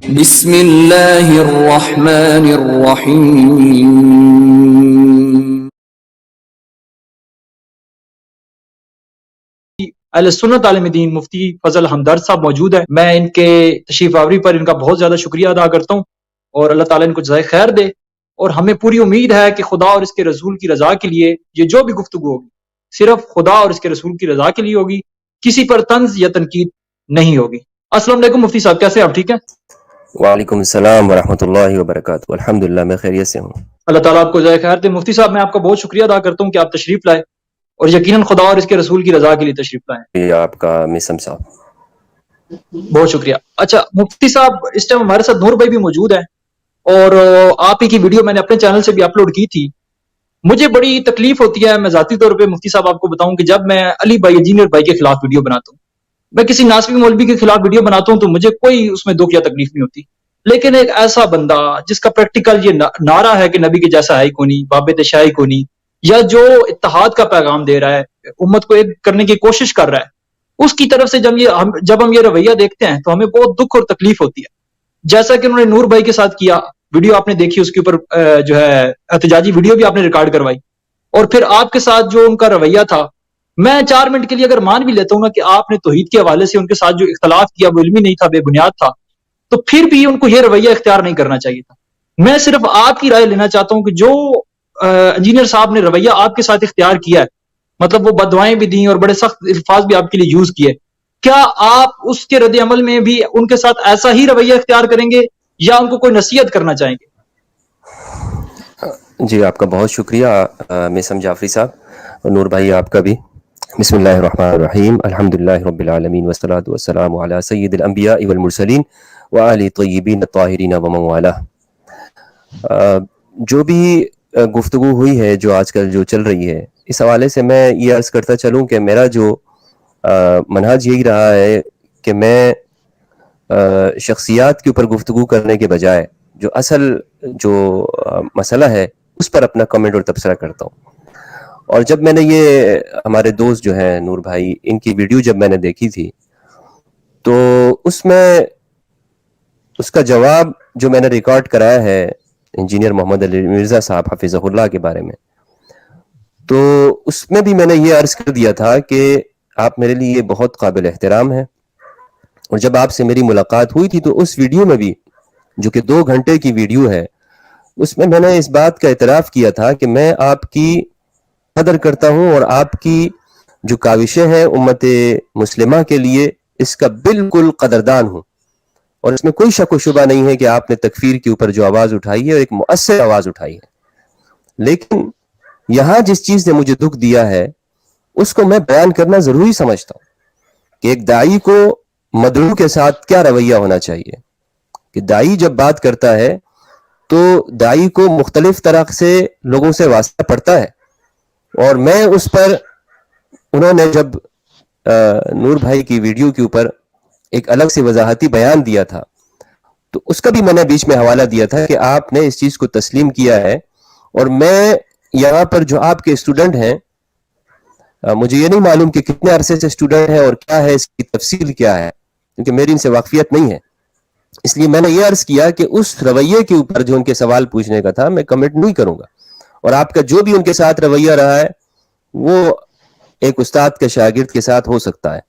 بسم اللہ الرحمن الرحیم. اہل سنت عالم دین مفتی فضل ہمدرد صاحب موجود ہیں. میں ان کے تشریف آوری پر ان کا بہت زیادہ شکریہ ادا کرتا ہوں اور اللہ تعالیٰ ان کو جزائے خیر دے. اور ہمیں پوری امید ہے کہ خدا اور اس کے رسول کی رضا کے لیے یہ جو بھی گفتگو ہوگی صرف خدا اور اس کے رسول کی رضا کے لیے ہوگی، کسی پر طنز یا تنقید نہیں ہوگی. السلام علیکم مفتی صاحب، کیسے ہیں آپ؟ ٹھیک ہیں؟ وعلیکم السلام ورحمۃ اللہ وبرکاتہ. الحمدللہ میں خیریت سے ہوں. اللہ تعالیٰ آپ کو جزائے خیر دے. مفتی صاحب میں آپ کا بہت شکریہ ادا کرتا ہوں کہ آپ تشریف لائے اور یقیناً خدا اور اس کے رسول کی رضا کے لیے تشریف لائیں. یہ آپ کا مسم صاحب بہت شکریہ. اچھا مفتی صاحب، اس ٹائم ہمارے ساتھ نور بھائی بھی موجود ہیں اور آپ ہی کی ویڈیو میں نے اپنے چینل سے بھی اپلوڈ کی تھی. مجھے بڑی تکلیف ہوتی ہے، میں ذاتی طور پہ مفتی صاحب آپ کو بتاؤں کہ جب میں علی بھائی انجینئر بھائی کے خلاف ویڈیو بناتا ہوں، میں کسی ناسبی مولوی کے خلاف ویڈیو بناتا ہوں تو مجھے کوئی اس میں دکھ یا تکلیف نہیں ہوتی. لیکن ایک ایسا بندہ جس کا پریکٹیکل یہ نعرہ ہے کہ نبی کے جیسا ہے ہی کو نہیں، باب تشائی کو نہیں، یا جو اتحاد کا پیغام دے رہا ہے، امت کو ایک کرنے کی کوشش کر رہا ہے، اس کی طرف سے جب ہم یہ رویہ دیکھتے ہیں تو ہمیں بہت دکھ اور تکلیف ہوتی ہے. جیسا کہ انہوں نے نور بھائی کے ساتھ کیا، ویڈیو آپ نے دیکھی، اس کے اوپر جو ہے احتجاجی ویڈیو بھی آپ نے ریکارڈ کروائی، اور پھر آپ کے ساتھ جو ان کا رویہ تھا، میں 4 منٹ کے لیے اگر مان بھی لیتا ہوں نا کہ آپ نے توحید کے حوالے سے ان کے ساتھ جو اختلاف کیا وہ علمی نہیں تھا، بے بنیاد تھا، تو پھر بھی ان کو یہ رویہ اختیار نہیں کرنا چاہیے تھا. میں صرف آپ کی رائے لینا چاہتا ہوں کہ جو انجینئر صاحب نے رویہ آپ کے ساتھ اختیار کیا ہے، مطلب وہ بددعائیں بھی دیں اور بڑے سخت الفاظ بھی آپ کے لیے یوز کیے، کیا آپ اس کے رد عمل میں بھی ان کے ساتھ ایسا ہی رویہ اختیار کریں گے یا ان کو کوئی نصیحت کرنا چاہیں گے؟ جی آپ کا بہت شکریہ مسم جعفری صاحب اور نور بھائی آپ کا بھی. بسم اللہ الرحمن الرحیم. الحمدللہ رب العالمین والصلاة والسلام علی سید الانبیاء والمرسلین وآل طیبین الطاہرین ومن والہ. جو بھی گفتگو ہوئی ہے، جو آج کل جو چل رہی ہے، اس حوالے سے میں یہ عرض کرتا چلوں کہ میرا جو منہج یہی رہا ہے کہ میں شخصیات کے اوپر گفتگو کرنے کے بجائے جو اصل جو مسئلہ ہے اس پر اپنا کمنٹ اور تبصرہ کرتا ہوں. اور جب میں نے یہ ہمارے دوست جو ہیں نور بھائی، ان کی ویڈیو جب میں نے دیکھی تھی تو اس میں اس کا جواب جو میں نے ریکارڈ کرایا ہے انجینئر محمد علی مرزا صاحب حفظہ اللہ کے بارے میں، تو اس میں بھی میں نے یہ عرض کر دیا تھا کہ آپ میرے لیے بہت قابل احترام ہیں. اور جب آپ سے میری ملاقات ہوئی تھی تو اس ویڈیو میں بھی، جو کہ 2 گھنٹے کی ویڈیو ہے، اس میں نے اس بات کا اعتراف کیا تھا کہ میں آپ کی قدر کرتا ہوں اور آپ کی جو کاوشیں ہیں امت مسلمہ کے لیے اس کا بالکل قدردان ہوں. اور اس میں کوئی شک و شبہ نہیں ہے کہ آپ نے تکفیر کے اوپر جو آواز اٹھائی ہے اور ایک مؤثر آواز اٹھائی ہے. لیکن یہاں جس چیز نے مجھے دکھ دیا ہے اس کو میں بیان کرنا ضروری سمجھتا ہوں کہ ایک داعی کو مدعو کے ساتھ کیا رویہ ہونا چاہیے. کہ داعی جب بات کرتا ہے تو داعی کو مختلف طرح سے لوگوں سے واسطہ پڑتا ہے. اور میں اس پر انہوں نے جب نور بھائی کی ویڈیو کے اوپر ایک الگ سے وضاحتی بیان دیا تھا تو اس کا بھی میں نے بیچ میں حوالہ دیا تھا کہ آپ نے اس چیز کو تسلیم کیا ہے. اور میں یہاں پر جو آپ کے اسٹوڈنٹ ہیں، مجھے یہ نہیں معلوم کہ کتنے عرصے سے اسٹوڈنٹ ہیں اور کیا ہے اس کی تفصیل کیا ہے، کیونکہ میری ان سے واقفیت نہیں ہے. اس لیے میں نے یہ عرض کیا کہ اس رویے کے اوپر جو ان کے سوال پوچھنے کا تھا میں کمنٹ نہیں کروں گا. اور آپ کا جو بھی ان کے ساتھ رویہ رہا ہے وہ ایک استاد کے شاگرد کے ساتھ ہو سکتا ہے.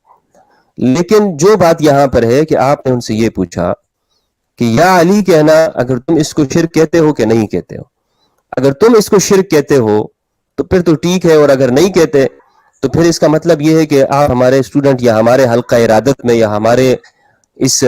لیکن جو بات یہاں پر ہے کہ آپ نے ان سے یہ پوچھا کہ یا علی کہنا اگر تم اس کو شرک کہتے ہو کہ نہیں کہتے ہو. اگر تم اس کو شرک کہتے ہو تو پھر تو ٹھیک ہے، اور اگر نہیں کہتے تو پھر اس کا مطلب یہ ہے کہ آپ ہمارے اسٹوڈنٹ یا ہمارے حلقہ ارادت میں یا ہمارے اس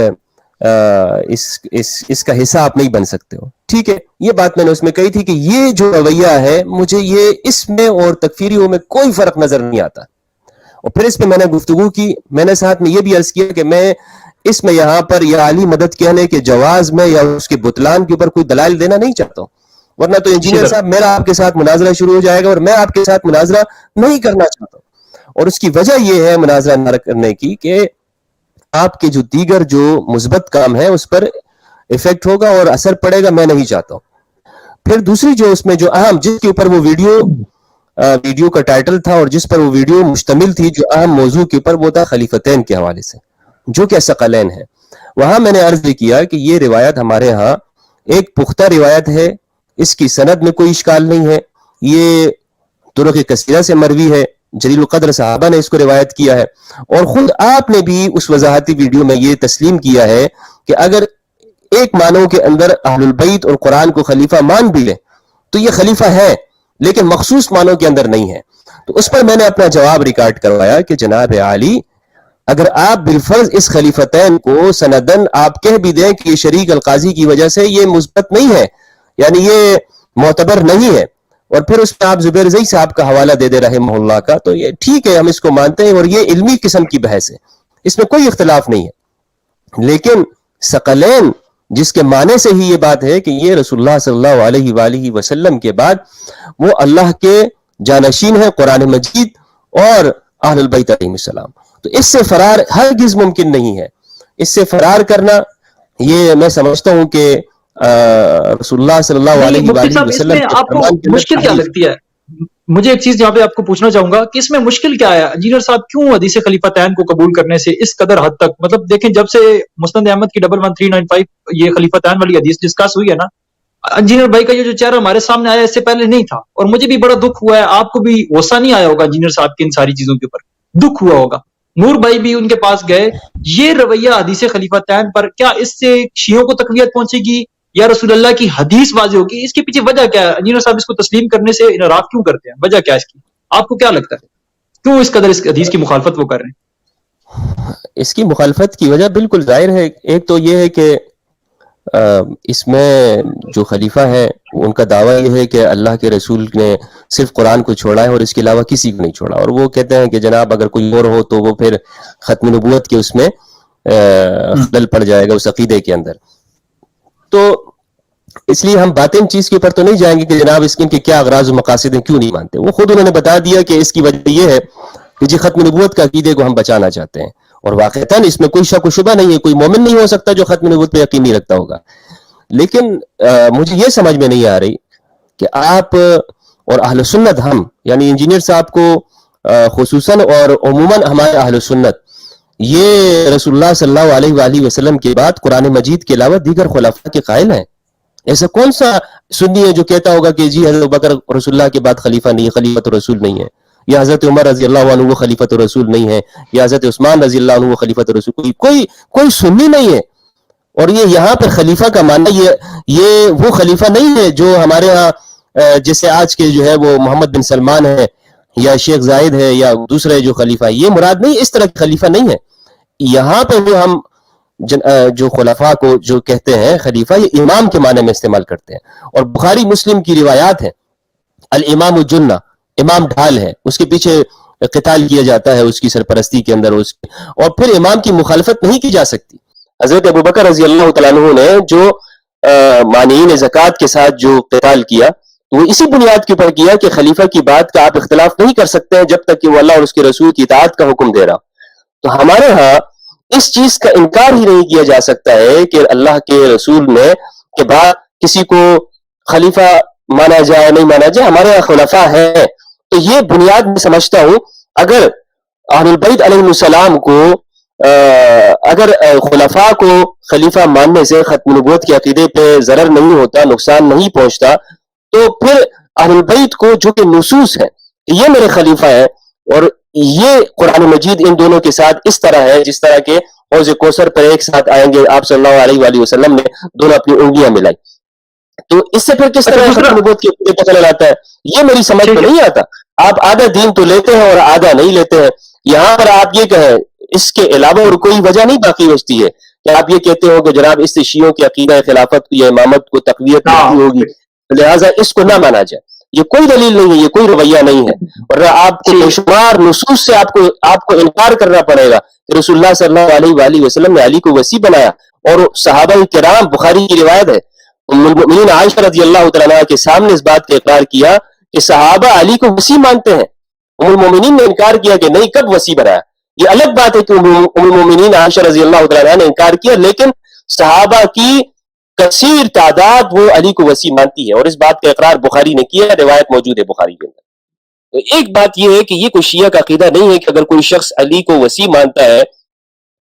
کا حصہ آپ نہیں بن سکتے ہو. ٹھیک ہے، یہ بات میں نے اس میں کہی تھی کہ یہ جو رویہ ہے مجھے یہ اس میں اور تکفیریوں میں کوئی فرق نظر نہیں آتا. اور پھر اس پہ میں نے گفتگو کی. میں نے ساتھ میں یہ بھی عرض کیا کہ میں اس میں یہاں پر یا علی مدد کہنے کے جواز میں یا اس کے بطلان کے اوپر کوئی دلائل دینا نہیں چاہتا ہوں، ورنہ تو انجینئر صاحب میرا آپ کے ساتھ مناظرہ شروع ہو جائے گا اور میں آپ کے ساتھ مناظرہ نہیں کرنا چاہتا ہوں. اور اس کی وجہ یہ ہے مناظرہ نہ کرنے کی کہ آپ کے جو دیگر جو مثبت کام ہے اس پر ایفیکٹ ہوگا اور اثر پڑے گا، میں نہیں چاہتا ہوں. پھر دوسری جو اس میں جو اہم جس کے اوپر وہ ویڈیو کا ٹائٹل تھا اور جس پر وہ ویڈیو مشتمل تھی، جو اہم موضوع کے اوپر وہ تھا خلیفتین کے حوالے سے، جو کہ ثقلین ہے. وہاں میں نے عرض کیا کہ یہ روایت ہمارے ہاں ایک پختہ روایت ہے، اس کی سند میں کوئی اشکال نہیں ہے، یہ طرق کثیرہ سے مروی ہے، جلیل القدر صحابہ نے اس کو روایت کیا ہے، اور خود آپ نے بھی اس وضاحتی ویڈیو میں یہ تسلیم کیا ہے کہ اگر ایک معنوں کے اندر اہل البیت اور قرآن کو خلیفہ مان بھی لے تو یہ خلیفہ ہے، لیکن مخصوص معنوں کے اندر نہیں ہے۔ تو اس پر میں نے اپنا جواب ریکارڈ کروایا کہ جناب عالی، اگر آپ بالفرض اس خلیفتین کو سندن آپ کہہ بھی دیں کہ یہ شریک القاضی کی وجہ سے یہ مثبت نہیں ہے، یعنی یہ معتبر نہیں ہے، اور پھر اس میں آپ زبیر زئی صاحب کا حوالہ دے دے رحمہ اللہ کا، تو یہ ٹھیک ہے، ہم اس کو مانتے ہیں، اور یہ علمی قسم کی بحث ہے، اس میں کوئی اختلاف نہیں ہے۔ لیکن ثقلین جس کے معنی سے ہی یہ بات ہے کہ یہ رسول اللہ صلی اللہ علیہ وآلہ وسلم کے بعد وہ اللہ کے جانشین ہیں، قرآن مجید اور اہل البیت علیہ السلام، تو اس سے فرار ہرگز ممکن نہیں ہے۔ اس سے فرار کرنا، یہ میں سمجھتا ہوں کہ رسول اللہ صلی اللہ نہیں علیہ مفتی وآلہ صاحب، اس وسلم میں کے آپ کو فرمان کے اندر مشکل کیا تحریف۔ لگتی ہے؟ مجھے ایک چیز یہاں پہ آپ کو پوچھنا چاہوں گا کہ اس میں مشکل کیا ہے انجینئر صاحب؟ کیوں حدیث خلیفتین کو قبول کرنے سے اس قدر حد تک، مطلب دیکھیں جب سے مسند احمد کی 11395 یہ خلیفتین والی حدیث ڈسکس ہوئی ہے نا، انجینئر بھائی کا یہ جو چہرہ ہمارے سامنے آیا اس سے پہلے نہیں تھا، اور مجھے بھی بڑا دکھ ہوا ہے، آپ کو بھی غصہ نہیں آیا ہوگا انجینئر صاحب کی ان ساری چیزوں کے اوپر، دکھ ہوا ہوگا۔ نور بھائی بھی ان کے پاس گئے، یہ رویہ حدیث خلیفتین پر، کیا اس سے شیعوں کو تقویت پہنچے گی یا رسول اللہ کی حدیث واضح ہوگی؟ اس کے پیچھے وجہ کیا ہے؟ انجینئر صاحب اس کو تسلیم کرنے سے انحراف کیوں کرتے ہیں؟ وجہ کیا ہے اس کی؟ آپ کو کیا لگتا ہے کیوں اس قدر اس حدیث کی مخالفت وہ کر رہے ہیں؟ اس کی مخالفت کی وجہ بالکل ظاہر ہے۔ ایک تو یہ ہے کہ اس میں جو خلیفہ ہے ان کا دعویٰ یہ ہے کہ اللہ کے رسول نے صرف قرآن کو چھوڑا ہے اور اس کے علاوہ کسی کو نہیں چھوڑا، اور وہ کہتے ہیں کہ جناب اگر کوئی اور ہو تو وہ پھر ختم نبوت کے اس میں خلل پڑ جائے گا اس عقیدے کے اندر۔ تو اس لیے ہم باطن چیز کے اوپر تو نہیں جائیں گے کہ جناب اس کے کیا اغراض و مقاصد ہیں، کیوں نہیں مانتے۔ وہ خود انہوں نے بتا دیا کہ اس کی وجہ یہ ہے کہ جی ختم نبوت کا عقیدے کو ہم بچانا چاہتے ہیں، اور واقعتاً اس میں کوئی شک و شبہ نہیں ہے، کوئی مومن نہیں ہو سکتا جو ختم نبوت پہ یقین نہیں رکھتا ہوگا۔ لیکن مجھے یہ سمجھ میں نہیں آ رہی کہ آپ اور اہل سنت، ہم یعنی انجینئر صاحب کو خصوصاً اور عموماً ہمارے اہل سنت، یہ رسول اللہ صلی اللہ علیہ وآلہ وسلم کے بعد قرآن مجید کے علاوہ دیگر خلفاء کے قائل ہیں۔ ایسا کون سا سنی ہے جو کہتا ہوگا کہ جی حضرت بکر رسول اللہ کے بعد خلیفہ نہیں ہے، خلیفۃ الرسول نہیں ہے، یا حضرت عمر رضی اللہ عنہ وہ خلیفۃ الرسول نہیں ہے، یا حضرت عثمان رضی اللہ عنہ وہ خلیفۃ الرسول، کوئی سنی نہیں ہے۔ اور یہ یہاں پہ خلیفہ کا معنی یہ وہ خلیفہ نہیں ہے جو ہمارے ہاں جیسے آج کے جو ہے وہ محمد بن سلمان ہے یا شیخ زائد ہے یا دوسرے جو خلیفہ ہے، یہ مراد نہیں، اس طرح کا خلیفہ نہیں ہے۔ یہاں پہ جو ہم جو خلفاء کو جو کہتے ہیں خلیفہ، یہ امام کے معنی میں استعمال کرتے ہیں، اور بخاری مسلم کی روایات ہیں، الامام الجنہ، امام ڈھال ہے، اس کے پیچھے قتال کیا جاتا ہے اس کی سرپرستی کے اندر، اور پھر امام کی مخالفت نہیں کی جا سکتی۔ حضرت ابوبکر رضی اللہ تعالیٰ عنہ نے جو مانعین زکوٰۃ کے ساتھ جو قتال کیا، وہ اسی بنیاد کے اوپر کیا کہ خلیفہ کی بات کا آپ اختلاف نہیں کر سکتے ہیں جب تک کہ وہ اللہ اور اس کے رسول کی اطاعت کا حکم دے رہا۔ تو ہمارے ہاں اس چیز کا انکار ہی نہیں کیا جا سکتا ہے کہ اللہ کے رسول نے کے بعد کسی کو خلیفہ مانا جائے نہیں مانا جائے، ہمارے یہاں خلفاء ہے۔ تو یہ بنیاد میں سمجھتا ہوں، اگر اہل البیت علیہ السلام کو اگر خلفاء کو خلیفہ ماننے سے ختم نبوت کے عقیدے پہ ضرر نہیں ہوتا، نقصان نہیں پہنچتا، تو پھر اہل البیت کو جو کہ نصوص ہے یہ میرے خلیفہ ہے، اور یہ قرآن مجید ان دونوں کے ساتھ اس طرح ہے جس طرح کے حوض کوثر پر ایک ساتھ آئیں گے، آپ صلی اللہ علیہ وآلہ وسلم نے دونوں اپنی انگلیاں ملائی، تو اس سے پھر کس طرح ختم نبوت کے عقیدے پتہ چلاتا ہے؟ یہ میری سمجھ میں نہیں آتا۔ آپ آدھا دین تو لیتے ہیں اور آدھا نہیں لیتے ہیں۔ یہاں پر آپ یہ کہیں اس کے علاوہ اور کوئی وجہ نہیں باقی بچتی ہے کہ آپ یہ کہتے ہو کہ جناب اس سے شیعوں کی عقیدہ خلافت یا امامت کو تقویت نہیں ہوگی، لہٰذا اس کو نہ مانا جائے۔ یہ کوئی دلیل نہیں ہے، یہ کوئی رویہ نہیں ہے، اور آپ کو بے شمار نصوص سے آپ کو انکار کرنا پڑے گا کہ رسول اللہ صلی اللہ علیہ وآلہ وسلم نے علی کو وصی بنایا، اور صحابہ کرام، بخاری کی روایت ہے، ام المؤمنین عائشہ رضی اللہ تعالیٰ عنہ کے سامنے اس بات کا اقرار کیا کہ صحابہ علی کو وصی مانتے ہیں۔ ام المؤمنین نے انکار کیا کہ نہیں، کب وصی بنایا؟ یہ الگ بات ہے کہ ام المؤمنین عائشہ رضی اللہ تعالیٰ عنہ نے انکار کیا، لیکن صحابہ کی کثیر تعداد وہ علی کو وصی مانتی ہے، اور اس بات کا اقرار بخاری نے کیا، روایت موجود ہے بخاری کے اندر۔ ایک بات یہ ہے کہ یہ کوئی شیعہ کا عقیدہ نہیں ہے کہ اگر کوئی شخص علی کو وصی مانتا ہے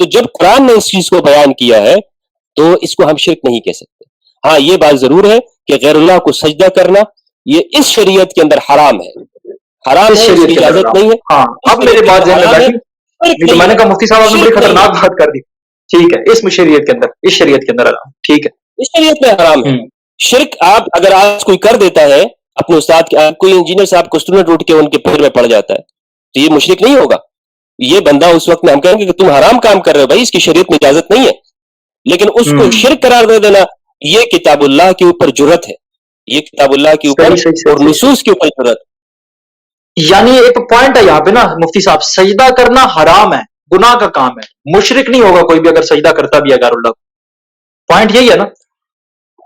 تو جب قرآن نے اس چیز کو بیان کیا ہے تو اس کو ہم شرک نہیں کہہ سکتے. ہاں یہ بات ضرور ہے کہ غیر اللہ کو سجدہ کرنا یہ اس شریعت کے اندر حرام ہے, حرام ہے, اس کی اجازت نہیں ہے. ہاں اب میرے بات ذہن میں بیٹھی, میں نے کہا مفتی صاحب آپ نے بڑی خطرناک بات کر دی. ٹھیک ہے, اس شریعت کے اندر, اس شریعت کے اندر حرام, ٹھیک ہے, اس شریعت میں حرام ہے. شرک آپ اگر آج کوئی کر دیتا ہے اپنے استاد کے, کوئی انجینئر صاحب کو اسٹوڈنٹ اٹھ کے ان کے پیر میں پڑ جاتا ہے تو یہ مشرک نہیں ہوگا. یہ بندہ اس وقت میں ہم کہیں گے کہ تم حرام کام کر رہے ہو بھائی, اس کی شریعت میں اجازت نہیں ہے. لیکن اس کو شرک قرار دے دینا یہ کتاب اللہ کے اوپر جرأت ہے, یہ کتاب اللہ کے اوپر اور نصوص کے اوپر جرأت. یعنی ایک پوائنٹ ہے یہاں پہ نا مفتی صاحب, سجدہ کرنا حرام ہے, گناہ کا کام ہے, مشرک نہیں ہوگا کوئی بھی اگر سجدہ کرتا بھی ہے غیر اللہ. پوائنٹ یہی ہے نا,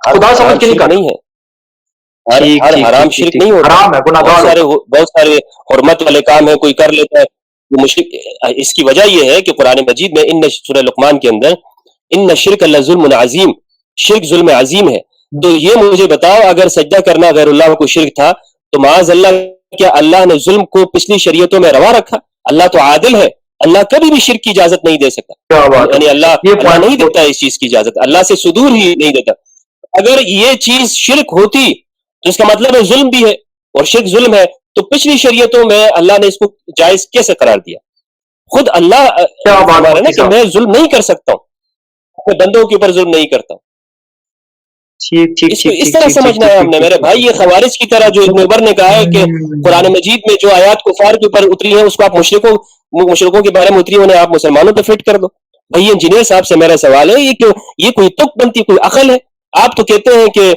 خدا سمجھ کے نہیں ہے, ہر حرام شرک نہیں ہوتا, حرام ہے, گناہگار. بہت سارے حرمت والے کام ہیں کوئی کر لیتا ہے وہ مشرک. اس کی وجہ یہ ہے کہ قرآن مجید میں ان سورہ لقمان کے اندر ان شرک لظلم عظیم, شرک ظلم عظیم ہے. تو یہ مجھے بتاؤ اگر سجدہ کرنا غیر اللہ کو شرک تھا تو معاذ اللہ کیا اللہ نے ظلم کو پچھلی شریعتوں میں روا رکھا؟ اللہ تو عادل ہے, اللہ کبھی بھی شرک کی اجازت نہیں دے سکتا, یعنی اللہ نہیں دیتا اس چیز کی اجازت, اللہ سے صدور ہی نہیں دیتا. اگر یہ چیز شرک ہوتی تو اس کا مطلب ہے ظلم بھی ہے, اور شرک ظلم ہے, تو پچھلی شریعتوں میں اللہ نے اس کو جائز کیسے قرار دیا؟ خود اللہ کہ میں ظلم نہیں کر سکتا ہوں, اپنے بندوں کے اوپر ظلم نہیں کرتا ہوں. اس طرح سمجھنا ہے ہم نے میرے بھائی. یہ خوارج کی طرح جو ابن عمر نے کہا ہے کہ قرآن مجید میں جو آیات کفار کے اوپر اتری ہیں اس کو آپ مشرکوں کے بارے میں اتری انہیں آپ مسلمانوں پہ فٹ کر دو. بھائی انجینئر صاحب سے میرا سوال ہے, یہ کوئی تک بنتی کوئی عقل ہے؟ آپ تو کہتے ہیں کہ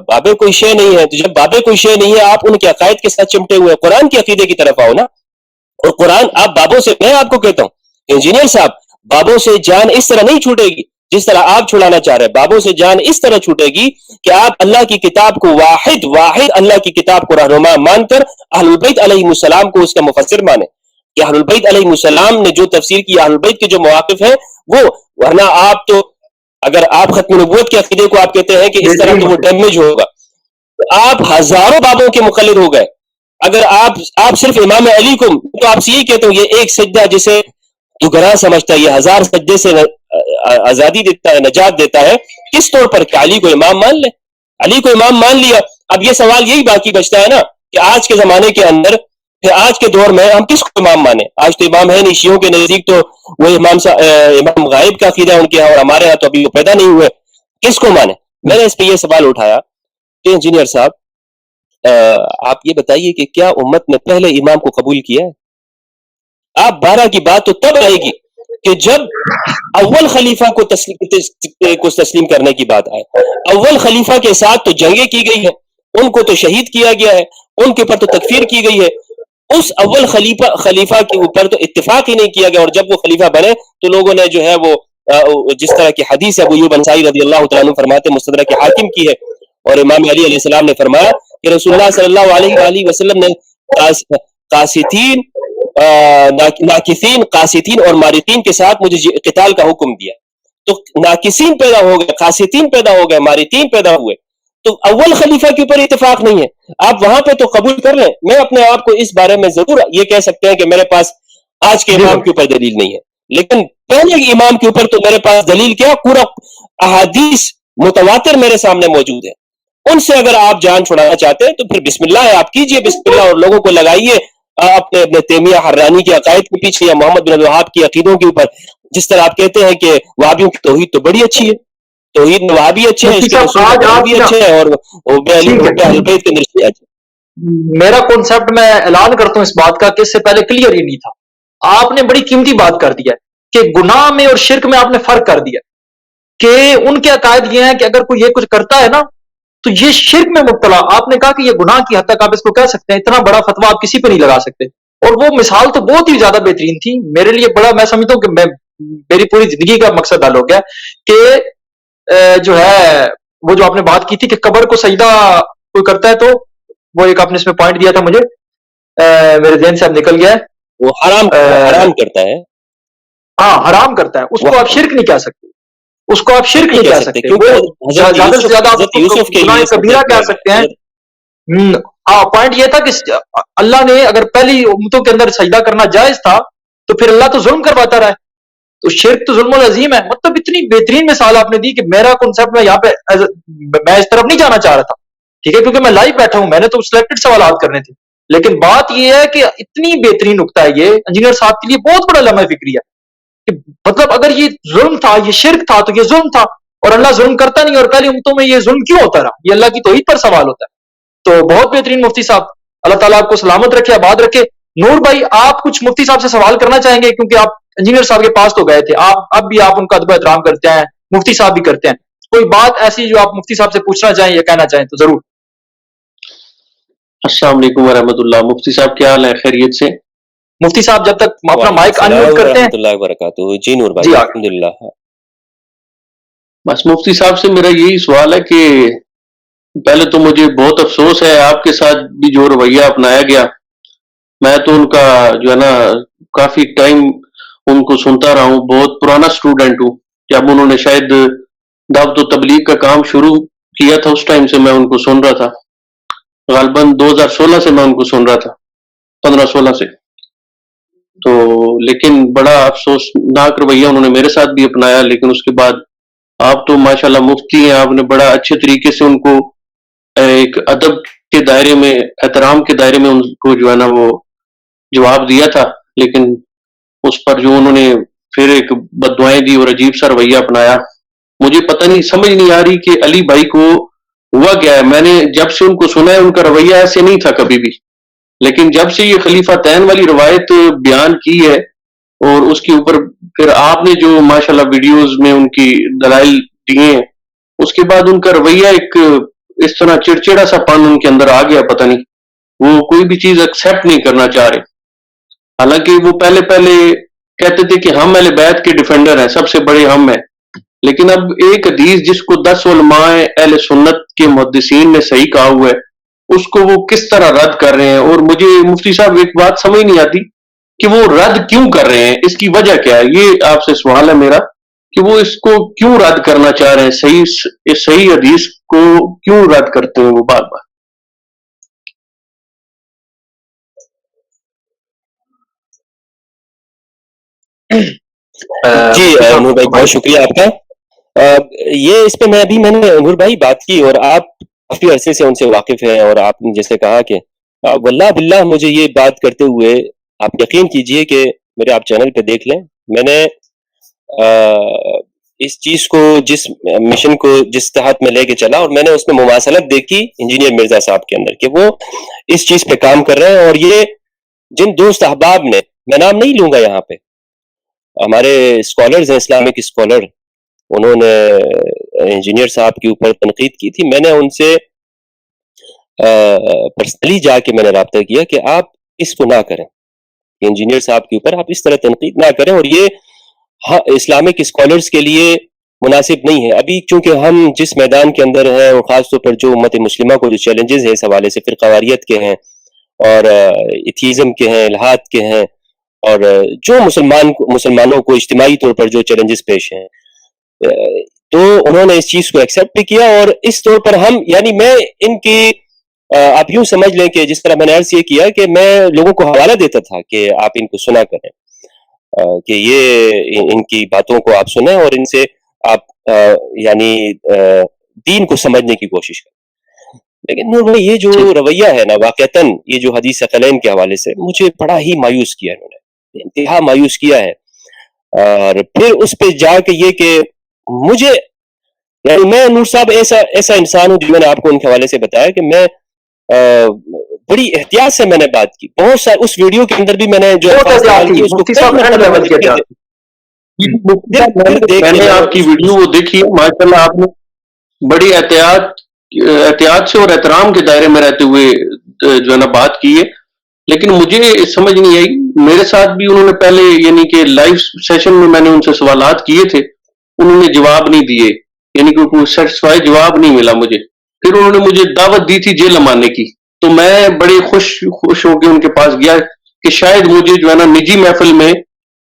بابے کوئی شے نہیں ہے, تو جب بابے کوئی شے نہیں ہے آپ ان کے عقائد کے ساتھ چمٹے ہوئے, قرآن کے عقیدے کی طرف آؤ نا. اور قرآن آپ بابوں سے, میں آپ کو کہتا ہوں انجینئر صاحب, بابوں سے جان اس طرح نہیں چھوٹے گی جس طرح آپ چھڑانا چاہ رہے ہیں. بابوں سے جان اس طرح چھوٹے گی کہ آپ اللہ کی کتاب کو واحد اللہ کی کتاب کو رہنما مان کر اہل البیت علیہ السلام کو اس کا مفسر مانے, کہ اہل البیت علیہ السلام نے جو تفسیر کی, اہل البیت کے جو مواقف ہیں وہ, ورنہ آپ تو اگر آپ ختم نبوت کے عقیدے کو آپ کہتے ہیں کہ اس طرح تو وہ ڈیمیج ہوگا, آپ ہزاروں بابوں کے مقلد ہو گئے. اگر آپ صرف امام علی کو, تو آپ سے یہی کہتے ہوں یہ ایک سجدہ جسے تو گناہ سمجھتا ہے, یہ 1000 سجدے سے آزادی دیتا ہے, نجات دیتا ہے, کس طور پر کہ علی کو امام مان لے, علی کو امام مان لیا. اب یہ سوال یہی باقی بچتا ہے نا کہ آج کے زمانے کے اندر, پھر آج کے دور میں ہم کس کو امام مانیں؟ آج تو امام ہے نہیں, شیعوں کے نزدیک تو وہ امام غائب کا عقیدہ ہے ان کے یہاں, اور ہمارے یہاں تو ابھی وہ پیدا نہیں ہوئے, کس کو مانیں؟ میں نے اس پہ یہ سوال اٹھایا کہ انجینئر صاحب آپ یہ بتائیے کہ کیا امت نے پہلے امام کو قبول کیا ہے؟ آپ 12 کی بات تو تب آئے گی کہ جب اول خلیفہ کو تسلیم کرنے کی بات آئے. اول خلیفہ کے ساتھ تو جنگیں کی گئی ہیں, ان کو تو شہید کیا گیا ہے, ان کے اوپر تو تکفیر کی گئی ہے. اس اول خلیفہ کے اوپر تو اتفاق ہی نہیں کیا گیا, اور جب وہ خلیفہ بنے تو لوگوں نے جو ہے وہ جس طرح کی حدیث ابو ایوب انصاری رضی اللہ تعالیٰ عنہ فرماتے ہیں, مستدرک حاکم کی ہے, اور امام علی علیہ السلام نے فرمایا کہ رسول اللہ صلی اللہ علیہ وآلہ وسلم نے ناکثین, قاسطین اور مارقین کے ساتھ مجھے قتال کا حکم دیا. تو ناکثین پیدا ہو گئے, قاسطین پیدا ہو گئے, مارقین پیدا ہوئے, تو اول خلیفہ کے اوپر اتفاق نہیں ہے. آپ وہاں پہ تو قبول کر لیں, میں اپنے آپ کو اس بارے میں ضرور یہ کہہ سکتے ہیں کہ میرے پاس آج کے امام کے اوپر دلیل نہیں ہے, لیکن پہلے امام کے اوپر تو میرے پاس دلیل کیا, پورا احادیث متواتر میرے سامنے موجود ہے. ان سے اگر آپ جان چھڑانا چاہتے ہیں تو پھر بسم اللہ ہے, آپ کیجئے بسم اللہ, اور لوگوں کو لگائیے اپنے ابن تیمیہ حرانی کے عقائد کے پیچھے, یا محمد بن وہاب کی عقیدوں کے اوپر. جس طرح آپ کہتے ہیں کہ وہابیوں کی توحید تو بڑی اچھی ہے, توحید میں وہابی اچھے ہیں, اس کے رسول بھی اچھے ہیں, اور اہل بیت کے نرشے اچھے. میرا کانسیپٹ میں اعلان کرتا ہوں اس بات کا کہ اس سے پہلے کلیئر ہی نہیں تھا. آپ نے بڑی قیمتی بات کر دی ہے کہ گناہ میں اور شرک میں آپ نے فرق کر دیا, کہ ان کے عقائد یہ ہیں کہ اگر کوئی یہ کچھ کرتا ہے نا تو یہ شرک میں مبتلا. آپ نے کہا کہ یہ گناہ کی حد تک آپ اس کو کہہ سکتے ہیں, اتنا بڑا فتویٰ آپ کسی پہ نہیں لگا سکتے. اور وہ مثال تو بہت ہی زیادہ بہترین تھی میرے لیے. بڑا میں سمجھتا ہوں کہ میری پوری زندگی کا مقصد حل ہو گیا کہ جو ہے وہ جو آپ نے بات کی تھی کہ قبر کو سجدہ کوئی کرتا ہے, تو وہ ایک آپ نے اس میں پوائنٹ دیا تھا مجھے, میرے ذہن سے اب نکل گیا ہے. وہ حرام کرتا ہے, ہاں حرام کرتا ہے, اس کو آپ شرک نہیں کہہ سکتے, اس کو آپ شرک نہیں کہہ سکتے. وہ زیادہ سے زیادہ گناہ کبیرہ کہہ سکتے ہیں. پوائنٹ یہ تھا کہ اللہ نے اگر پہلی امتوں کے اندر سجدہ کرنا جائز تھا تو پھر اللہ تو ظلم کرواتا رہا ہے, تو شرک تو ظلم العظیم ہے. مطلب اتنی بہترین مثال آپ نے دی کہ میرا کنسپٹ میں یہاں پہ میں اس طرف نہیں جانا چاہ رہا تھا, ٹھیک ہے, کیونکہ میں لائیو بیٹھا ہوں, میں نے تو سلیکٹڈ سوالات کرنے تھے. لیکن بات یہ ہے کہ اتنی بہترین نقطہ ہے یہ انجینئر صاحب کے لیے, بہت بڑا لمحہ فکری ہے کہ مطلب اگر یہ ظلم تھا, یہ شرک تھا, تو یہ ظلم تھا, اور اللہ ظلم کرتا نہیں, اور پہلی امتوں میں یہ ظلم کیوں ہوتا رہا, یہ اللہ کی توحید پر سوال ہوتا ہے. تو بہت بہترین مفتی صاحب, اللہ تعالیٰ آپ کو سلامت رکھے, آباد رکھے. نور بھائی, آپ کچھ مفتی صاحب سے سوال کرنا چاہیں گے, کیونکہ آپ انجینئر صاحب کے پاس تو گئے تھے, آپ اب بھی آپ ان کا ادب احترام کرتے ہیں, مفتی صاحب بھی کرتے ہیں, کوئی بات ایسی جو آپ مفتی صاحب سے پوچھنا چاہیں یا کہنا چاہیں تو ضرور. السلام علیکم ورحمۃ اللہ. مفتی صاحب کیا حال ہے, خیریت سے؟ مفتی صاحب جب تک اپنا مائک انمیوٹ کرتے ہیں. اللہ وبرکاتہ. جی نور بھائی, جی الحمدللہ. بس مفتی صاحب سے میرا یہی سوال ہے کہ پہلے تو مجھے بہت افسوس ہے آپ کے ساتھ بھی جو رویہ اپنایا گیا. میں تو ان کا جو ہے نا کافی ٹائم ان کو سنتا رہا ہوں, بہت پرانا اسٹوڈنٹ ہوں. جب انہوں نے شاید دعوت و تبلیغ کا کام شروع کیا تھا اس ٹائم سے میں ان کو سن رہا تھا, غالباً 2016 سے میں ان کو سن رہا تھا, 15-16 سے. تو لیکن بڑا افسوسناک رویہ انہوں نے میرے ساتھ بھی اپنایا. لیکن اس کے بعد آپ تو ماشاءاللہ مفتی ہیں, آپ نے بڑا اچھے طریقے سے ان کو ایک ادب کے دائرے میں, احترام کے دائرے میں ان کو جو ہے نا وہ جواب دیا تھا. لیکن اس پر جو انہوں نے پھر ایک بددعائیں دی اور عجیب سا رویہ اپنایا, مجھے پتہ نہیں, سمجھ نہیں آ رہی کہ علی بھائی کو ہوا کیا ہے. میں نے جب سے ان کو سنا ہے ان کا رویہ ایسے نہیں تھا کبھی بھی, لیکن جب سے یہ خلیفہ تین والی روایت بیان کی ہے اور اس کے اوپر پھر آپ نے جو ماشاءاللہ ویڈیوز میں ان کی دلائل دیے ہیں, اس کے بعد ان کا رویہ ایک اس طرح چڑچڑا سا پن ان کے اندر آ گیا. پتہ نہیں وہ کوئی بھی چیز ایکسیپٹ نہیں کرنا چاہ رہے. حالانکہ وہ پہلے کہتے تھے کہ ہم اہل بیت کے ڈیفینڈر ہیں, سب سے بڑے ہم ہیں. لیکن اب ایک حدیث جس کو 10 علماء اہل سنت کے محدثین نے صحیح کہا ہوا ہے, اس کو وہ کس طرح رد کر رہے ہیں. اور مجھے مفتی صاحب ایک بات سمجھ نہیں آتی کہ وہ رد کیوں کر رہے ہیں, اس کی وجہ کیا ہے. یہ آپ سے سوال ہے میرا کہ وہ اس کو کیوں رد کرنا چاہ رہے ہیں, صحیح حدیث کو کیوں رد کرتے ہیں وہ بار بار. جی نور بھائی, بہت شکریہ آپ کا. یہ اس پہ میں نے نور بھائی بات کی, اور آپ کافی عرصے سے ان سے واقف ہیں, اور آپ نے جیسے کہا کہ واللہ باللہ مجھے یہ بات کرتے ہوئے آپ یقین کیجئے کہ میرے آپ چینل پہ دیکھ لیں, میں نے اس چیز کو, جس مشن کو جس تحت میں لے کے چلا, اور میں نے اس میں مماثلت دیکھی انجینئر مرزا صاحب کے اندر کہ وہ اس چیز پہ کام کر رہے ہیں. اور یہ جن دوست احباب نے, میں نام نہیں لوں گا یہاں پہ, ہمارے اسکالرز ہیں, اسلامک اسکالر, انہوں نے انجینئر صاحب کے اوپر تنقید کی تھی. میں نے ان سے پرسنلی جا کے میں نے رابطہ کیا کہ آپ اس کو نہ کریں, انجینئر صاحب کے اوپر آپ اس طرح تنقید نہ کریں, اور یہ اسلامک اسکالرز کے لیے مناسب نہیں ہے. ابھی چونکہ ہم جس میدان کے اندر ہیں, اور خاص طور پر جو امت مسلمہ کو جو چیلنجز ہیں اس حوالے سے, فرقواریت کے ہیں اور ایتھیزم کے ہیں, الحاد کے ہیں, اور جو مسلمانوں کو اجتماعی طور پر جو چیلنجز پیش ہیں, تو انہوں نے اس چیز کو ایکسیپٹ بھی کیا. اور اس طور پر ہم, یعنی میں ان کی, آپ یوں سمجھ لیں کہ جس طرح میں نے عرض یہ کیا کہ میں لوگوں کو حوالہ دیتا تھا کہ آپ ان کو سنا کریں, کہ یہ ان کی باتوں کو آپ سنیں اور ان سے آپ یعنی دین کو سمجھنے کی کوشش کریں. لیکن نور بھائی یہ جو رویہ ہے نا, واقعتاً یہ جو حدیث ثقلین کے حوالے سے مجھے بڑا ہی مایوس کیا, انہوں نے انتہا مایوس کیا ہے. اور پھر اس پہ جا کے یہ کہ مجھے, یعنی میں نور صاحب ایسا انسان ہوں, جو میں نے آپ کو ان کے حوالے سے بتایا کہ میں بڑی احتیاط سے میں نے بات کی. بہت سارے اس ویڈیو کے اندر بھی میں نے جو میں نے آپ کی ویڈیو وہ دیکھی, ماشاءاللہ آپ نے بڑی احتیاط سے اور احترام کے دائرے میں رہتے ہوئے جو ہے نا بات کی ہے. لیکن مجھے سمجھ نہیں آئی, میرے ساتھ بھی انہوں نے پہلے یعنی کہ لائیو سیشن میں نے ان سے سوالات کیے تھے, انہوں نے جواب نہیں دیے, یعنی کہ کوئی سیٹسفائی جواب نہیں ملا مجھے. پھر انہوں نے مجھے دعوت دی تھی جیل امانے کی, تو میں بڑے خوش ہو کے ان کے پاس گیا کہ شاید مجھے جو ہے نا نجی محفل میں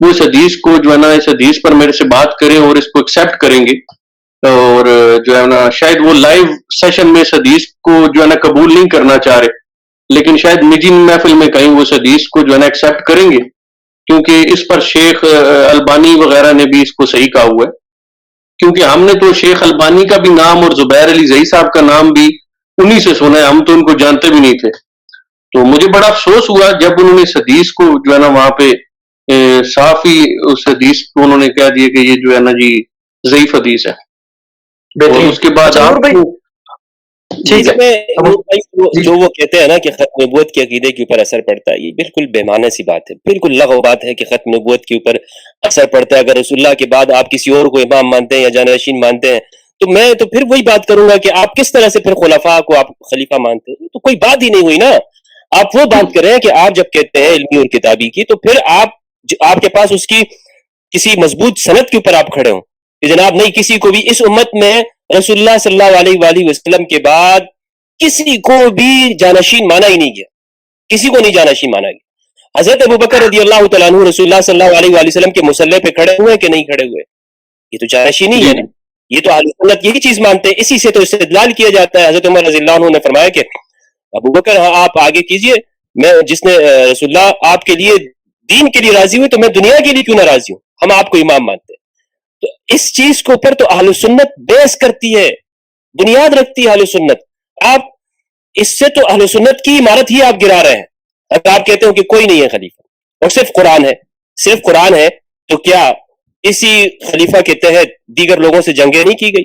وہ اس حدیث کو جو ہے نا, اس حدیث پر میرے سے بات کریں اور اس کو ایکسیپٹ کریں گے, اور جو ہے نا شاید وہ لائیو سیشن میں اس حدیث کو جو ہے نا قبول نہیں کرنا چاہ رہے, لیکن شاید نجی محفل میں کہیں وہ اس حدیث کو جو ہے نا ایکسیپٹ کریں گے. کیونکہ اس پر شیخ البانی وغیرہ نے بھی اس کو صحیح کہا ہوا ہے، کیونکہ ہم نے تو شیخ البانی کا بھی نام اور زبیر علی زئی صاحب کا نام بھی انہی سے سنا ہے، ہم تو ان کو جانتے بھی نہیں تھے. تو مجھے بڑا افسوس ہوا جب انہوں نے اس حدیث کو جو ہے نا وہاں پہ صاف ہی اس حدیث کو انہوں نے کہہ دیا کہ یہ جو ہے نا جی ضعیف حدیث ہے. اور اس کے بعد آپ کو جو وہ کہتے ہیں نا کہ ختم نبوت کے عقیدے کے اوپر اثر پڑتا ہے، یہ بالکل بے معنی سی بات ہے، بالکل لغو بات ہے کہ ختم نبوت کے اوپر اثر پڑتا ہے. اگر رسول اللہ کے بعد آپ کسی اور کو امام مانتے ہیں یا جانشین مانتے ہیں تو میں تو پھر وہی بات کروں گا کہ آپ کس طرح سے پھر خلفاء کو آپ خلیفہ مانتے ہیں؟ تو کوئی بات ہی نہیں ہوئی نا. آپ وہ بات کر رہے ہیں کہ آپ جب کہتے ہیں علمی اور کتابی کی، تو پھر آپ کے پاس اس کی کسی مضبوط سند کے اوپر آپ کھڑے ہوں کہ جناب نہیں، کسی کو بھی اس امت میں رسول اللہ صلی اللہ علیہ وآلہ وسلم کے بعد کسی کو بھی جانشین مانا ہی نہیں گیا، کسی کو نہیں جانشین مانا گیا. حضرت ابوبکر رضی اللہ تعالیٰ عنہ رسول اللہ صلی اللہ علیہ وآلہ وسلم کے مصلی پہ کھڑے ہوئے کہ نہیں کھڑے ہوئے؟ یہ تو جانشین ہی ہے نا. یہ تو اہل سنت یہی چیز مانتے ہیں، اسی سے تو استدلال کیا جاتا ہے. حضرت عمر رضی اللہ عنہ نے فرمایا کہ ابوبکر آپ آگے کیجئے، میں جس نے رسول اللہ آپ کے لیے دین کے لیے راضی ہوئے تو میں دنیا کے لیے کیوں نہ راضی ہوں، ہم آپ کو امام مانتے ہیں. تو اس چیز کے اوپر تو اہل سنت بیس کرتی ہے، بنیاد رکھتی ہے اہل سنت. آپ اس سے تو اہل سنت کی عمارت ہی آپ گرا رہے ہیں. اگر آپ کہتے ہو کہ کوئی نہیں ہے خلیفہ اور صرف قرآن ہے، صرف قرآن ہے، تو کیا اسی خلیفہ کے تحت دیگر لوگوں سے جنگیں نہیں کی گئی؟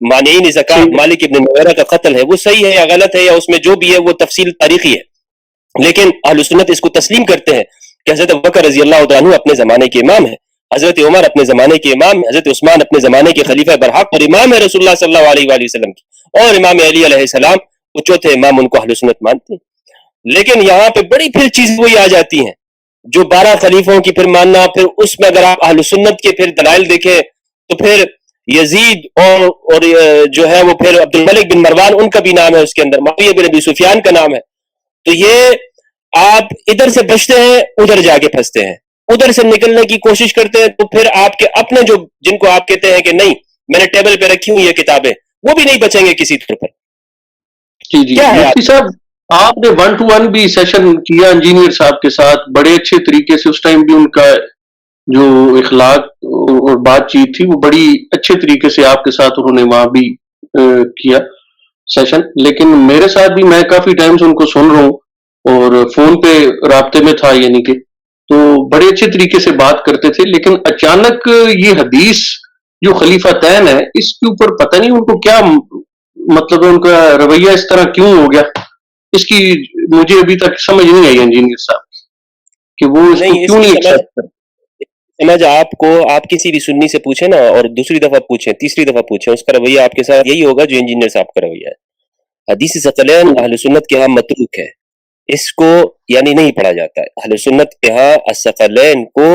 مانعین زکات مالک ابن نویرہ کا قتل ہے، وہ صحیح ہے یا غلط ہے یا اس میں جو بھی ہے وہ تفصیل تاریخی ہے، لیکن اہل سنت اس کو تسلیم کرتے ہیں کہ حضرت ابوبکر رضی اللہ تعالیٰ عنہ اپنے زمانے کے امام ہیں، حضرت عمر اپنے زمانے کے امام ہیں، حضرت عثمان اپنے زمانے کے خلیفہ برحق اور امام ہے رسول اللہ صلی اللہ علیہ وآلہ وسلم کی، اور امام علی علیہ السلام وہ چوتھے امام، ان کو اہل سنت مانتے ہیں. لیکن یہاں پہ بڑی پھر چیزیں وہی آ جاتی ہیں جو 12 خلیفوں کی پھر ماننا، پھر اس میں اگر آپ اہل سنت کے پھر دلائل دیکھیں تو پھر یزید اور جو ہے وہ پھر عبد الملک بن مروان ان کا بھی نام ہے اس کے اندر، معاویہ بن ابی سفیان کا نام ہے. تو یہ آپ ادھر سے بچتے ہیں ادھر جا کے پھنستے ہیں، ادھر سے نکلنے کی کوشش کرتے ہیں تو پھر آپ کے اپنے جو جن کو آپ کہتے ہیں کہ نہیں میں نے ٹیبل پہ رکھی ہوئی یہ کتابیں، وہ بھی نہیں بچیں گے کسی طور پر. جی مفتی صاحب آپ نے 1 to 1 بھی سیشن کیا انجینئر صاحب کے ساتھ بڑے اچھے طریقے سے، اس ٹائم بھی ان کا جو اخلاق اور بات چیت تھی وہ بڑی اچھے طریقے سے آپ کے ساتھ انہوں نے وہاں بھی کیا سیشن. لیکن میرے ساتھ بھی میں کافی ٹائم سے ان کو سن رہا ہوں اور فون پہ رابطے میں تھا، یعنی کہ تو بڑے اچھے طریقے سے بات کرتے تھے. لیکن اچانک یہ حدیث جو خلیفہ تین ہے اس کے اوپر پتہ نہیں ان کو کیا مطلب ان کا رویہ اس طرح کیوں ہو گیا، اس کی مجھے ابھی تک سمجھ نہیں آئی انجینئر صاحب کہ وہ اس کو کیوں نہیں ایکسپٹ کرتے. سمجھ آپ کسی بھی سنی سے پوچھیں نا، اور دوسری دفعہ پوچھیں تیسری دفعہ پوچھیں، اس کا رویہ آپ کے ساتھ یہی ہوگا جو انجینئر صاحب کا رویہ ہے. حدیث ثقلین اہل سنت کے ہاں متروک ہے، اس کو یعنی نہیں پڑھا جاتا ہے. اہل سنت کے ہاں الثقلین کو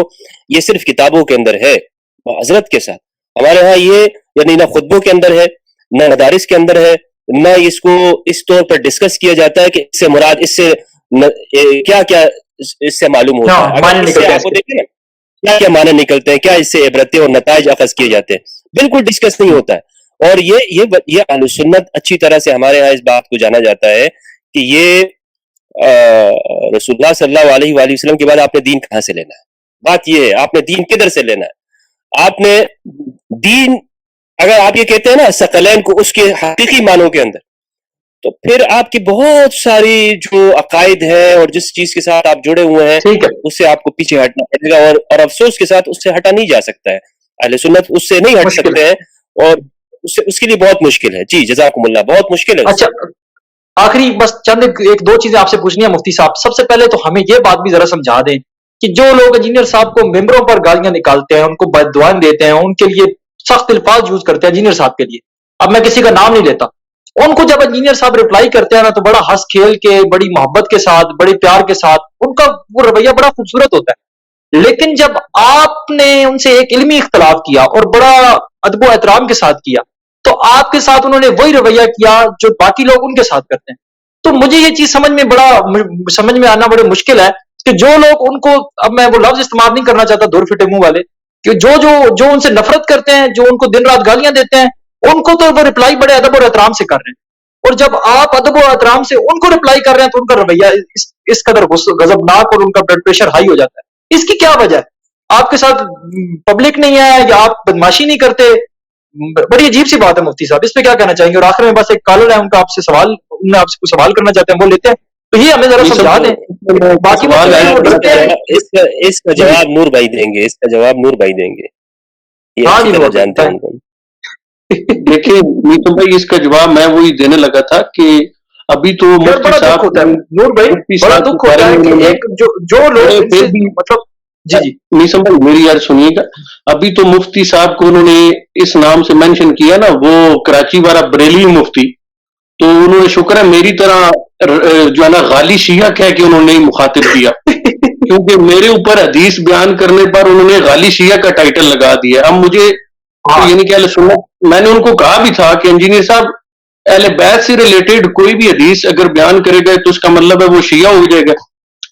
یہ صرف کتابوں کے اندر ہے حضرت کے ساتھ. ہمارے ہاں یہ یعنی نہ خطبوں کے اندر ہے، نہ مدارس کے اندر ہے، نہ اس کو اس طور پر ڈسکس کیا جاتا ہے کہ اس سے مراد اس سے کیا کیا اس سے معلوم ہوتا ہے. اگر اس سے آپ کو دیکھیں نا کیا کیا معنی نکلتے ہیں، کیا اس سے عبرتیں اور نتائج اخذ کیے جاتے ہیں، بالکل ڈسکس نہیں ہوتا ہے. اور یہ اہل سنت اچھی طرح سے ہمارے ہاں اس بات کو جانا جاتا ہے کہ یہ رسول اللہ صلی اللہ علیہ وآلہ وسلم کے بعد آپ نے دین کہاں سے لینا ہے. بات یہ ہے آپ نے دین کدھر سے لینا ہے. آپ نے دین اگر آپ یہ کہتے ہیں نا ثقلین کو اس کے حقیقی معنوں کے اندر، تو پھر آپ کی بہت ساری جو عقائد ہیں اور جس چیز کے ساتھ آپ جڑے ہوئے ہیں اس سے آپ کو پیچھے ہٹنا پڑے گا، اور افسوس کے ساتھ اس سے ہٹا نہیں جا سکتا ہے. اہل سنت اس سے نہیں ہٹ سکتے ہیں اور اس کے لیے بہت مشکل ہے. جی جزاکم اللہ، بہت مشکل ہے. اچھا آخری بس چند ایک دو چیزیں آپ سے پوچھنی ہے مفتی صاحب. سب سے پہلے تو ہمیں یہ بات بھی ذرا سمجھا دیں کہ جو لوگ انجینئر صاحب کو ممبروں پر گالیاں نکالتے ہیں، ان کو بد دعائیں دیتے ہیں، ان کے لیے سخت الفاظ یوز کرتے ہیں انجینئر صاحب کے لیے، اب میں کسی کا نام نہیں لیتا، ان کو جب انجینئر صاحب ریپلائی کرتے ہیں نا تو بڑا ہنس کھیل کے، بڑی محبت کے ساتھ، بڑے پیار کے ساتھ ان کا وہ رویہ بڑا خوبصورت ہوتا ہے. لیکن جب آپ نے ان سے ایک علمی اختلاف کیا اور بڑا ادب و احترام کے ساتھ کیا تو آپ کے ساتھ انہوں نے وہی رویہ کیا جو باقی لوگ ان کے ساتھ کرتے ہیں. تو مجھے یہ چیز سمجھ میں آنا بڑے مشکل ہے کہ جو لوگ ان کو، اب میں وہ لفظ استعمال نہیں کرنا چاہتا دور فٹے منہ والے، کہ جو ان سے نفرت کرتے ہیں، جو ان کو دن رات گالیاں دیتے ہیں، ان کو تو وہ رپلائی بڑے ادب اور احترام سے کر رہے ہیں. اور جب آپ ادب و احترام سے ان کو رپلائی کر رہے ہیں تو ان کا رویہ اس قدر غضبناک اور ان کا بلڈ پریشر ہائی ہو جاتا ہے. اس کی کیا وجہ ہے؟ آپ کے ساتھ پبلک نہیں ہے یا آپ بدماشی نہیں کرتے؟ بڑی عجیب سی بات ہے مفتی صاحب، اس پہ کیا کہنا چاہیں گے؟ اور آخر میں بس ایک کالر ہے، ان کا آپ سے سوال، انہوں نے آپ سے کوئی سوال کرنا چاہتے ہیں، وہ لیتے ہیں، تو یہ ہمیں ذرا سمجھا دیں۔ باقی وہ اس کا جواب نور بھائی دیں گے، اس کا جواب نور بھائی دیں گے، یہ ہاں اچھی جی، طرح وہ جانتے ہیں ان کو۔ دیکھیں نیتو بھائی، اس کا جواب میں وہی دینے لگا تھا کہ ابھی تو یار مفتی بڑا دکھ صاحب ہوتا ہے نور بھائی، بڑا کے دکھ بارے ہوتا ہے میں کہ ایک جو لوگ ان سے پھر بھی مطلب جی نیسم بھائی میری یار سنیے گا، ابھی تو مفتی صاحب کو انہوں نے اس نام سے مینشن کیا نا، وہ کراچی والا بریلوی مفتی، تو انہوں نے شکر ہے میری طرح جو ہے نا غالی شیعہ کہہ کے انہوں نے مخاطب کیا، کیونکہ میرے اوپر حدیث بیان کرنے پر انہوں نے غالی شیعہ کا ٹائٹل لگا دیا۔ اب مجھے یعنی کہ اہل سنت، میں نے ان کو کہا بھی تھا کہ انجینئر صاحب اہل بیت سے ریلیٹڈ کوئی بھی حدیث اگر بیان کرے گا تو اس کا مطلب ہے وہ شیعہ ہو جائے گا،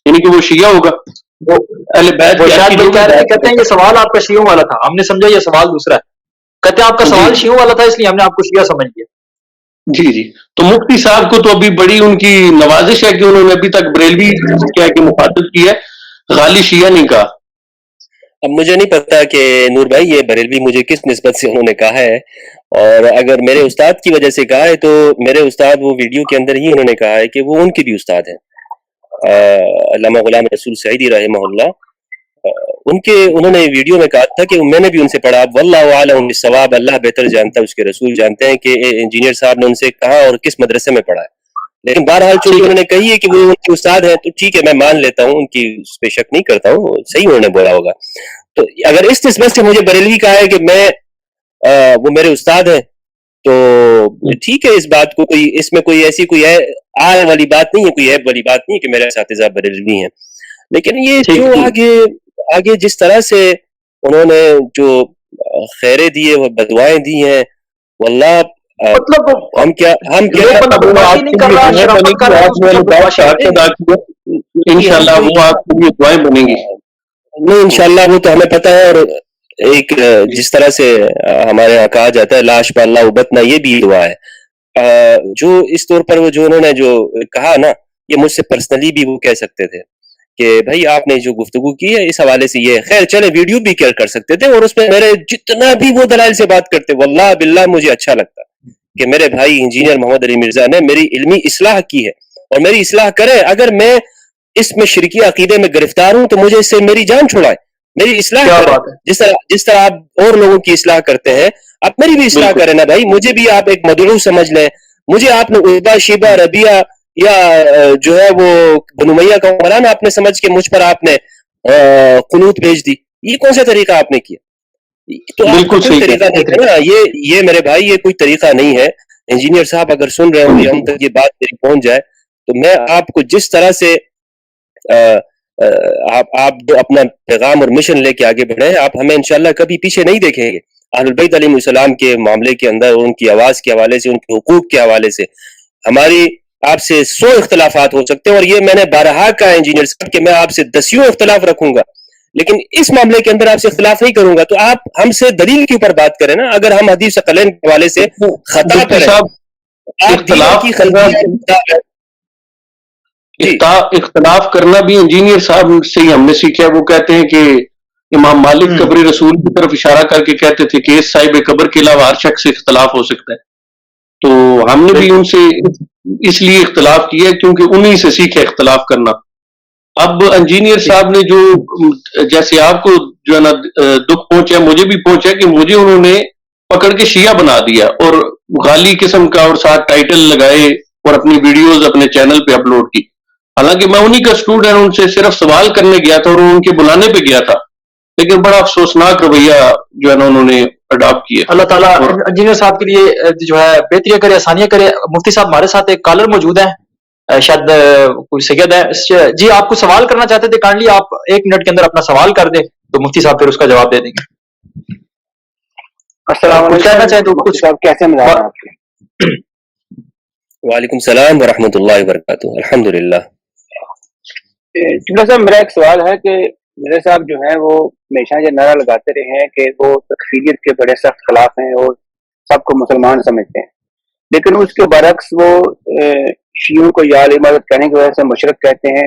یعنی کہ وہ شیعہ ہوگا، اہل بیت وہ کے شاید بھائی کہتے ہیں یہ سوال آپ کا شیعوں والا تھا، ہم نے سمجھا یہ سوال دوسرا ہے، کہتے ہیں آپ کا سوال شیعوں والا تھا اس لیے ہم نے آپ کو شیعہ سمجھ لیا۔ جی جی، تو مفتی صاحب کو تو ابھی بڑی ان کی نوازش ہے کہ انہوں نے ابھی تک بریلوی کیا کہ مخاطب کی ہے، غالی شیعہ نہیں کہا۔ اب مجھے نہیں پتا کہ نور بھائی یہ بریلوی مجھے کس نسبت سے انہوں نے کہا ہے، اور اگر میرے استاد کی وجہ سے کہا ہے تو میرے استاد وہ ویڈیو کے اندر ہی انہوں نے کہا ہے کہ وہ ان کے بھی استاد ہیں، علامہ غلام رسول سعیدی رحمہ اللہ، انہوں نے ویڈیو میں کہا تھا کہ میں نے بھی ان سے پڑھا، واللہ اعلم بالصواب، اللہ بہتر جانتا ہے، اس کے رسول جانتے ہیں کہ انجینئر صاحب نے ان سے کہا اور کس مدرسے میں پڑھا ہے، لیکن بہرحال چونکہ انہوں نے کہی ہے کہ وہ ان کے استاد ہیں تو ٹھیک ہے، میں مان لیتا ہوں، ان کی اس پہ شک نہیں کرتا ہوں، صحیح انہوں نے بولا ہوگا۔ تو اگر اس نسبت سے مجھے بریلوی کہا ہے کہ میں وہ میرے استاد ہیں تو ٹھیک ہے، اس بات کو کوئی، اس میں کوئی ایسی کوئی آئے والی بات نہیں ہے، کوئی عیب والی بات نہیں ہے کہ میرے اساتذہ بریلوی ہیں، لیکن یہ جو آگے جس طرح سے انہوں نے جو خیریں دیے وہ بدوائیں دی ہیں، واللہ مطلب ہم کیا نہیں کر رہا، شرافت کر رہا ہے، انشاءاللہ وہ آپ کے لیے دعائیں بنیں گی۔ نہیں انشاءاللہ وہ تو ہمیں پتہ ہے، اور ایک جس طرح سے ہمارے یہاں کہا جاتا ہے لاش پہ اللہ ابتنا، یہ بھی دعا ہے، جو اس طور پر وہ جو انہوں نے جو کہا نا، یہ مجھ سے پرسنلی بھی وہ کہہ سکتے تھے کہ بھائی آپ نے جو گفتگو کی ہے اس حوالے سے یہ خیر چلے، ویڈیو بھی کر سکتے تھے، اور اس میں میرے جتنا بھی وہ دلائل سے بات کرتے، واللہ باللہ مجھے اچھا لگتا کہ میرے بھائی انجینئر محمد علی مرزا نے میری علمی اصلاح کی ہے، اور میری اصلاح کرے، اگر میں اس میں شرکی عقیدے میں گرفتار ہوں تو مجھے اس سے میری جان چھڑائے، میری اصلاح کرے، جس طرح آپ اور لوگوں کی اصلاح کرتے ہیں آپ میری بھی اصلاح کریں نا بھائی، مجھے بھی آپ ایک مدعو سمجھ لیں، مجھے آپ نے عتبہ، شیبہ، ربیہ یا جو ہے وہ بنو امیہ کا عمران آپ نے سمجھ کے مجھ پر آپ نے قنوت بھیج دی، یہ کون سا طریقہ آپ نے کیا؟ تو آپ کا کوئی طریقہ نہیں ہے نا، یہ میرے بھائی یہ کوئی طریقہ نہیں ہے۔ انجینئر صاحب اگر سن رہے ہوں یا ہم تک یہ بات میری پہنچ جائے تو میں آپ کو جس طرح سے آپ اپنا پیغام اور مشن لے کے آگے بڑھے، آپ ہمیں انشاءاللہ کبھی پیچھے نہیں دیکھیں گے اہل البیت علیہ السلام کے معاملے کے اندر، ان کی آواز کے حوالے سے، ان کے حقوق کے حوالے سے ہماری آپ سے 100 اختلافات ہو سکتے ہیں، اور یہ میں نے بارہا کہا ہے انجینئر صاحب کہ میں آپ سے 10 اختلاف رکھوں گا، لیکن اس معاملے کے اندر آپ سے اختلاف نہیں کروں گا، تو آپ ہم سے دلیل کے اوپر بات کریں نا، اگر ہم حدیث ثقلین کے حوالے سے خطا پر ہیں، آپ دین کی اختلاف کرنا بھی انجینئر صاحب سے ہی ہم نے سیکھا، وہ کہتے ہیں کہ امام مالک قبر رسول کی طرف اشارہ کر کے کہتے تھے کہ اس صاحب قبر کے علاوہ ہر شخص سے اختلاف ہو سکتا ہے، تو ہم نے بھی ان سے اس لیے اختلاف کیا کیونکہ انہی سے سیکھے اختلاف کرنا۔ اب انجینئر صاحب نے جو جیسے آپ کو جو ہے نا دکھ پہنچا، مجھے بھی پہنچا کہ مجھے انہوں نے پکڑ کے شیعہ بنا دیا اور غالی قسم کا، اور ساتھ ٹائٹل لگائے اور اپنی ویڈیوز اپنے چینل پہ اپلوڈ کی، حالانکہ میں انہی کا اسٹوڈنٹ، ان سے صرف سوال کرنے گیا تھا اور ان کے بلانے پہ گیا تھا، لیکن بڑا افسوسناک رویہ جو ہے نا انہوں نے اڈاپٹ کیا۔ اللہ تعالیٰ انجینئر صاحب کے لیے جو ہے بہتریاں کرے، آسانیاں کرے۔ مفتی صاحب ہمارے ساتھ ایک کالر موجود ہے، شاید کوئی سید ہے جی، آپ کو سوال کرنا چاہتے تھے، کائنڈلی آپ 1 منٹ کے اندر اپنا سوال کر دیں تو مفتی صاحب پھر اس کا جواب دے دیں گے۔ السلام علیکم، کہنا چاہیں تو مفتی صاحب کیسے مزاج ہیں آپ کے؟ وعلیکم السلام ورحمۃ اللہ وبرکاتہ، الحمدللہ۔ صاحب میرا ایک سوال ہے کہ میرے صاحب جو ہیں وہ ہمیشہ یہ نعرہ لگاتے رہے ہیں کہ وہ تکفیریت کے بڑے سخت خلاف ہیں اور سب کو مسلمان سمجھتے ہیں، لیکن اس کے برعکس وہ شیعوں کو یا علی مدد کہنے کی وجہ سے مشرک کہتے ہیں،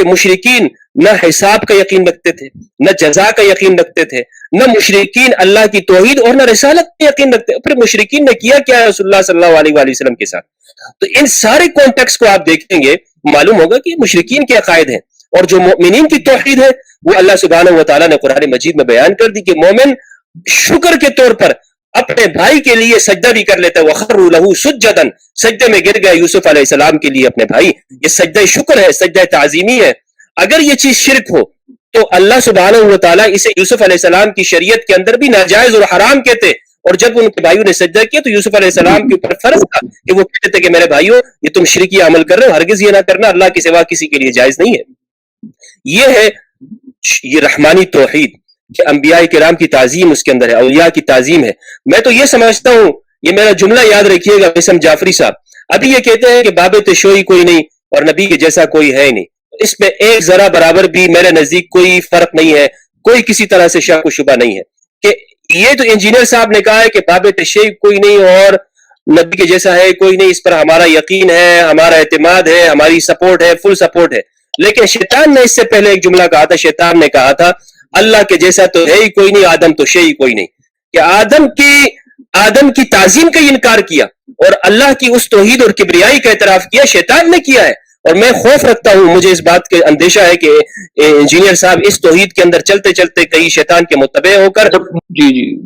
کہ مشرکین نہ حساب کا یقین رکھتے تھے، نہ جزا کا یقین رکھتے تھے، نہ مشرکین اللہ کی توحید اور نہ رسالت کا یقین رکھتے. پھر مشرکین نے کیا کیا رسول اللہ صلی اللہ علیہ وآلہ وسلم کے ساتھ؟ تو ان سارے کانٹیکس کو آپ دیکھیں گے، معلوم ہوگا کہ مشرکین کے عقائد ہیں، اور جو مومنین کی توحید ہے وہ اللہ سبحانہ و تعالیٰ نے قرآن مجید میں بیان کر دی کہ مومن شکر کے طور پر اپنے بھائی کے لیے سجدہ بھی کر لیتا ہے. وَخَرُّوا لَهُ سُجَّدًا، سجدے میں گر گئے یوسف علیہ السلام کے لیے اپنے بھائی. یہ سجدہ شکر ہے، سجدہ تعظیمی ہے. اگر یہ چیز شرک ہو تو اللہ سبحانہ و تعالیٰ اسے یوسف علیہ السلام کی شریعت کے اندر بھی ناجائز اور حرام کہتے، اور جب ان کے بھائیوں نے سجدہ کیا تو یوسف علیہ السلام کے اوپر فرض تھا کہ وہ کہتے تھے کہ میرے بھائیوں یہ تم شرکی عمل کر رہے ہو، ہرگز یہ نہ کرنا، اللہ کے سوا کسی کے لیے جائز نہیں ہے. یہ ہے یہ رحمانی توحید کہ انبیاء کرام کی تعظیم اس کے اندر ہے، اولیاء کی تعظیم ہے. میں تو یہ سمجھتا ہوں، یہ میرا جملہ یاد رکھیے گا اسم جعفری صاحب، ابھی یہ کہتے ہیں کہ باب تشوی کوئی نہیں اور نبی کے جیسا کوئی ہے ہی نہیں. اس میں ایک ذرا برابر بھی میرے نزدیک کوئی فرق نہیں ہے، کوئی کسی طرح سے شک و شبہ نہیں ہے کہ یہ تو انجینئر صاحب نے کہا ہے کہ باب تشیع کوئی نہیں اور نبی کے جیسا ہے کوئی نہیں، اس پر ہمارا یقین ہے، ہمارا اعتماد ہے، ہماری سپورٹ ہے، فل سپورٹ ہے. لیکن شیطان نے اس سے پہلے ایک جملہ کہا تھا، شیطان نے کہا تھا اللہ کے جیسا تو ہے ہی کوئی نہیں، آدم تو شے ہی کوئی نہیں. کہ آدم کی تعظیم کا انکار کیا اور اللہ کی اس توحید اور کبریائی کا اعتراف کیا شیطان نے کیا ہے. اور میں خوف رکھتا ہوں، مجھے اس بات کے اندیشہ ہے کہ انجینئر صاحب اس توحید کے اندر چلتے چلتے کئی شیطان کے متبع ہو کر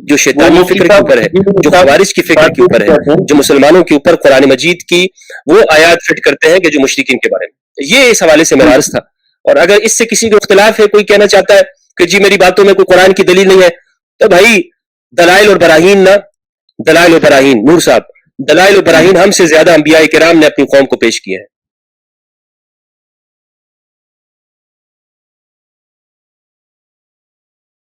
جو شیطانی فکر کے اوپر ہے، جو خوارج کی فکر کے اوپر ہے، جو مسلمانوں کے اوپر قرآن مجید کی وہ آیات فٹ کرتے ہیں کہ جو مشرکین کے بارے میں. یہ اس حوالے سے میرا عرض تھا. اور اگر اس سے کسی کو اختلاف ہے، کوئی کہنا چاہتا ہے کہ جی میری باتوں میں کوئی قرآن کی دلیل نہیں ہے، تو بھائی دلائل اور براہین نور صاحب، دلائل اور براہین ہم سے زیادہ انبیاء کرام نے اپنی قوم کو پیش کیا ہے.